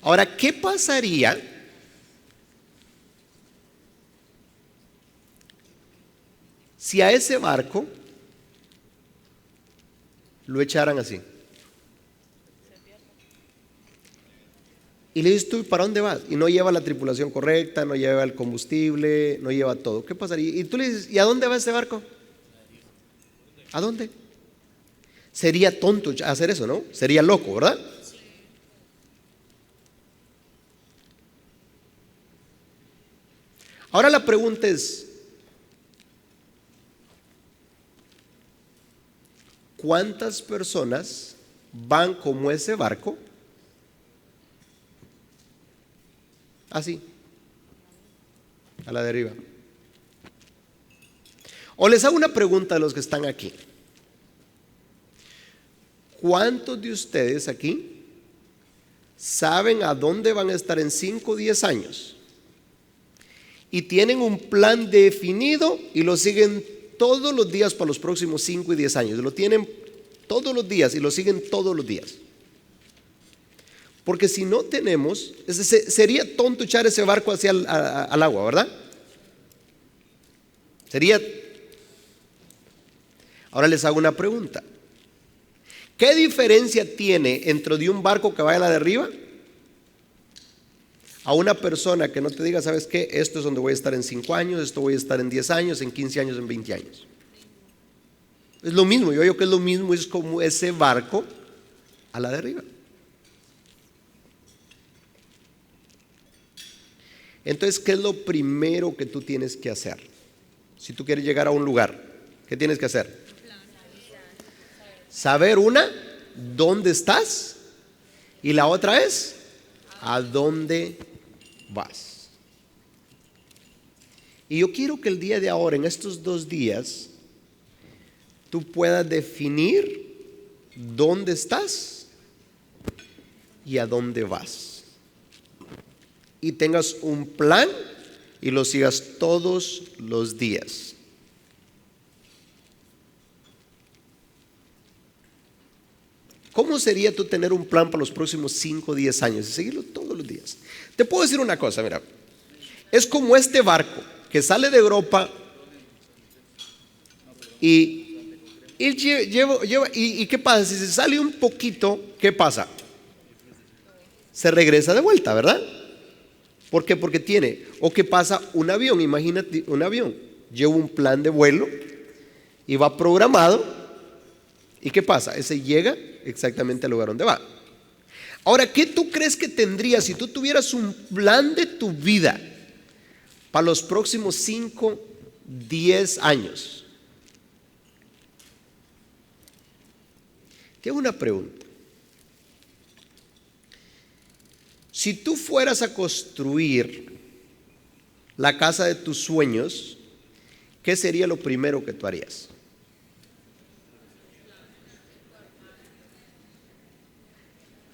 Ahora, ¿qué pasaría si a ese barco lo echaran así? Y le dices tú, ¿para dónde vas? Y no lleva la tripulación correcta, no lleva el combustible, no lleva todo. ¿Qué pasaría? Y tú le dices, ¿y a dónde va ese barco? ¿A dónde? Sería tonto hacer eso, ¿no? Sería loco, ¿verdad? Ahora la pregunta es, ¿cuántas personas van como ese barco? Así, a la deriva. O les hago una pregunta a los que están aquí. ¿Cuántos de ustedes aquí saben a dónde van a estar en 5 o 10 años? Y tienen un plan definido y lo siguen todos los días para los próximos 5 y 10 años. Lo tienen todos los días y lo siguen todos los días. Porque si no tenemos, sería tonto echar ese barco hacia al agua, ¿verdad? Sería. Ahora les hago una pregunta. ¿Qué diferencia tiene entre de un barco que vaya a la deriva a una persona que no te diga, ¿sabes qué? Esto es donde voy a estar en 5 años, esto voy a estar en 10 años, en 15 años, en 20 años? Es lo mismo, yo digo que es lo mismo, es como ese barco a la deriva. Entonces, ¿qué es lo primero que tú tienes que hacer? Si tú quieres llegar a un lugar, ¿qué tienes que hacer? Saber dónde estás, y la otra es a dónde vas. Y yo quiero que el día de ahora, en estos 2 días, tú puedas definir dónde estás y a dónde vas. Y tengas un plan y lo sigas todos los días. ¿Cómo sería tú tener un plan para los próximos 5 o 10 años y seguirlo todos los días? Te puedo decir una cosa, mira, es como este barco que sale de Europa y ¿qué pasa? Si se sale un poquito, ¿qué pasa? Se regresa de vuelta, ¿verdad? ¿Por qué? Porque tiene, o que pasa un avión, imagínate un avión, lleva un plan de vuelo y va programado, ¿y qué pasa? Ese llega exactamente al lugar donde va. Ahora, ¿qué tú crees que tendrías si tú tuvieras un plan de tu vida para los próximos 5, 10 años? Te hago una pregunta. Si tú fueras a construir la casa de tus sueños, ¿qué sería lo primero que tú harías?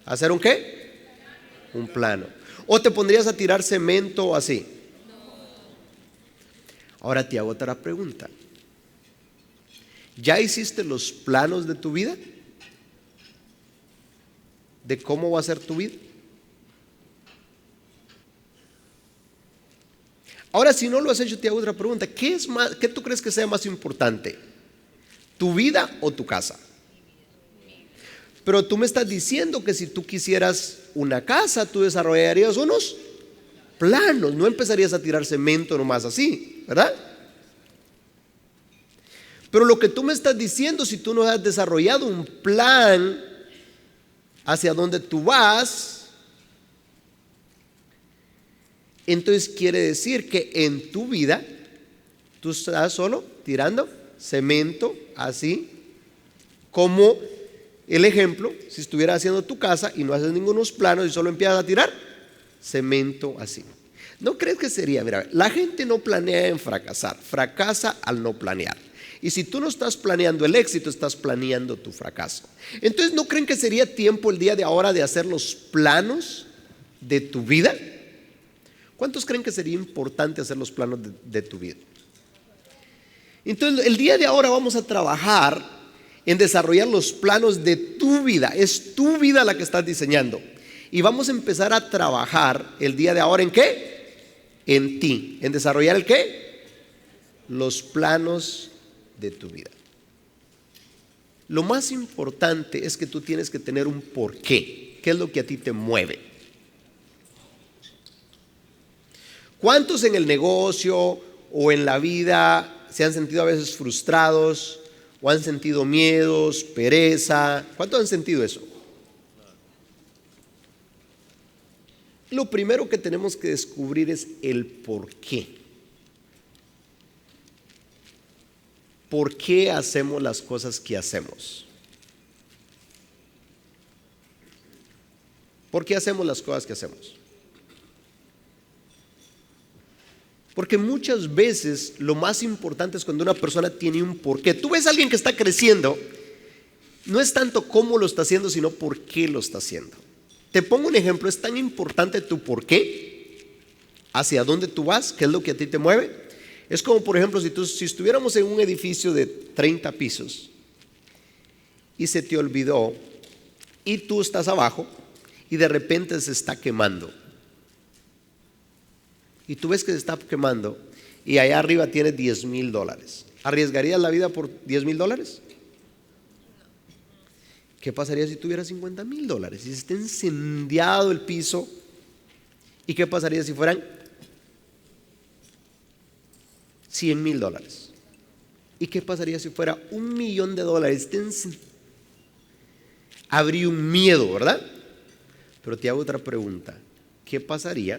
¿Hacer un qué? Un plano. ¿O te pondrías a tirar cemento o así? Ahora te hago otra pregunta. ¿Ya hiciste los planos de tu vida? ¿De cómo va a ser tu vida? Ahora, si no lo has hecho, te hago otra pregunta. ¿Qué tú crees que sea más importante? ¿Tu vida o tu casa? Pero tú me estás diciendo que si tú quisieras una casa, tú desarrollarías unos planos, no empezarías a tirar cemento nomás así, ¿verdad? Pero lo que tú me estás diciendo, si tú no has desarrollado un plan hacia dónde tú vas, entonces quiere decir que en tu vida tú estás solo tirando cemento así, como el ejemplo, si estuvieras haciendo tu casa y no haces ningunos planos y solo empiezas a tirar cemento así. ¿No crees que sería? Mira, la gente no planea en fracasar, fracasa al no planear. Y si tú no estás planeando el éxito, estás planeando tu fracaso. Entonces, ¿no creen que sería tiempo el día de ahora de hacer los planos de tu vida? ¿Cuántos creen que sería importante hacer los planos de tu vida? Entonces, el día de ahora vamos a trabajar en desarrollar los planos de tu vida. Es tu vida la que estás diseñando. Y vamos a empezar a trabajar el día de ahora ¿en qué? En ti, en desarrollar ¿el qué? Los planos de tu vida. Lo más importante es que tú tienes que tener un porqué. ¿Qué es lo que a ti te mueve? ¿Cuántos en el negocio o en la vida se han sentido a veces frustrados o han sentido miedos, pereza? ¿Cuántos han sentido eso? Lo primero que tenemos que descubrir es el por qué. ¿Por qué hacemos las cosas que hacemos? ¿Por qué hacemos las cosas que hacemos? Porque muchas veces lo más importante es cuando una persona tiene un porqué. Tú ves a alguien que está creciendo, no es tanto cómo lo está haciendo, sino por qué lo está haciendo. Te pongo un ejemplo, es tan importante tu porqué, hacia dónde tú vas, qué es lo que a ti te mueve. Es como, por ejemplo, si estuviéramos en un edificio de 30 pisos y se te olvidó y tú estás abajo y de repente se está quemando. Y tú ves que se está quemando y allá arriba tienes $10,000. ¿Arriesgarías la vida por $10,000? ¿Qué pasaría si tuvieras $50,000? Si se está incendiado el piso. ¿Y qué pasaría si fueran $100,000? ¿Y qué pasaría si fuera $1,000,000? Habría un miedo, ¿verdad? Pero te hago otra pregunta. ¿Qué pasaría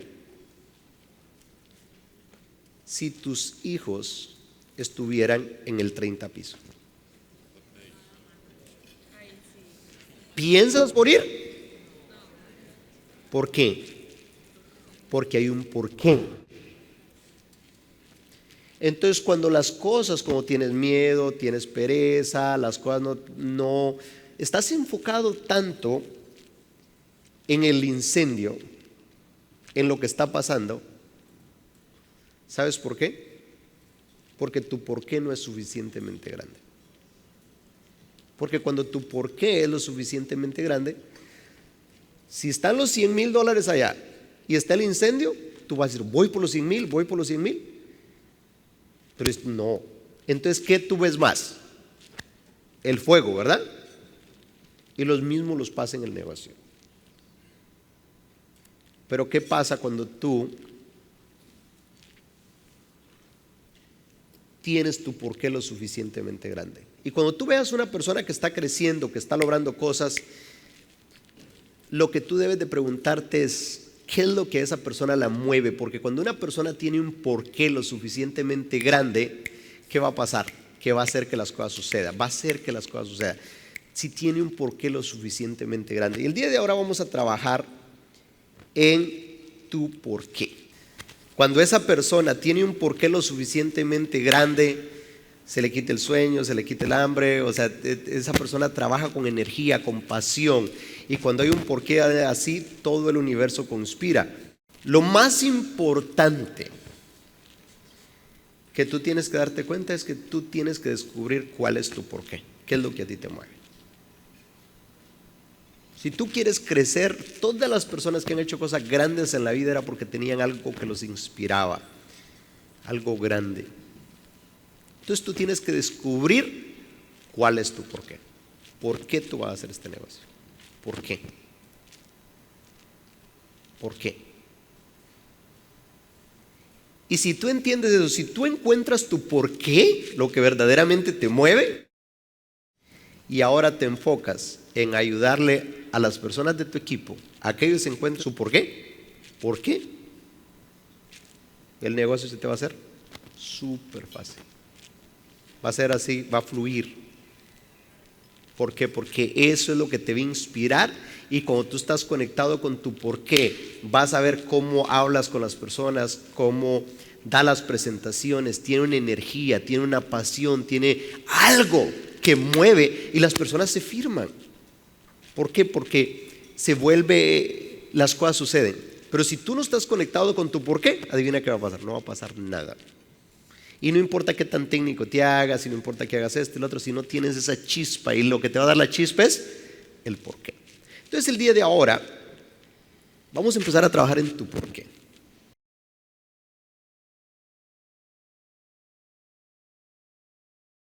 si tus hijos estuvieran en el 30 piso? ¿Piensas morir? ¿Por qué? Porque hay un porqué. Entonces, cuando las cosas, como tienes miedo, tienes pereza, las cosas no estás enfocado tanto en el incendio, en lo que está pasando. ¿Sabes por qué? Porque tu porqué no es suficientemente grande. Porque cuando tu porqué es lo suficientemente grande, si están los $100,000 allá y está el incendio, tú vas a decir, voy por los 100,000, voy por los 100,000. Pero no. Entonces, ¿qué tú ves más? El fuego, ¿verdad? Y los mismos los pasa en el negocio. Pero ¿qué pasa cuando tú tienes tu porqué lo suficientemente grande? Y cuando tú veas una persona que está creciendo, que está logrando cosas, lo que tú debes de preguntarte es, ¿qué es lo que a esa persona la mueve? Porque cuando una persona tiene un porqué lo suficientemente grande, ¿qué va a pasar? ¿Qué va a hacer que las cosas sucedan? Va a hacer que las cosas sucedan. Si tiene un porqué lo suficientemente grande. Y el día de ahora vamos a trabajar en tu porqué. Cuando esa persona tiene un porqué lo suficientemente grande, se le quita el sueño, se le quita el hambre, o sea, esa persona trabaja con energía, con pasión. Y cuando hay un porqué así, todo el universo conspira. Lo más importante que tú tienes que darte cuenta es que tú tienes que descubrir cuál es tu porqué, qué es lo que a ti te mueve. Si tú quieres crecer, todas las personas que han hecho cosas grandes en la vida era porque tenían algo que los inspiraba, algo grande. Entonces tú tienes que descubrir cuál es tu porqué. ¿Por qué tú vas a hacer este negocio? ¿Por qué? ¿Por qué? Y si tú entiendes eso, si tú encuentras tu porqué, lo que verdaderamente te mueve, y ahora te enfocas en ayudarle a las personas de tu equipo a que ellos encuentren su porqué, ¿por qué? El negocio se te va a hacer súper fácil. Va a ser así, va a fluir. ¿Por qué? Porque eso es lo que te va a inspirar, y cuando tú estás conectado con tu porqué, vas a ver cómo hablas con las personas, cómo da las presentaciones, tiene una energía, tiene una pasión, tiene algo que mueve y las personas se firman. ¿Por qué? Porque se vuelve, las cosas suceden. Pero si tú no estás conectado con tu porqué, adivina qué va a pasar, no va a pasar nada. Y no importa qué tan técnico te hagas, y no importa que hagas esto y lo otro, si no tienes esa chispa, y lo que te va a dar la chispa es el porqué. Entonces el día de ahora Vamos a empezar a trabajar en tu por qué.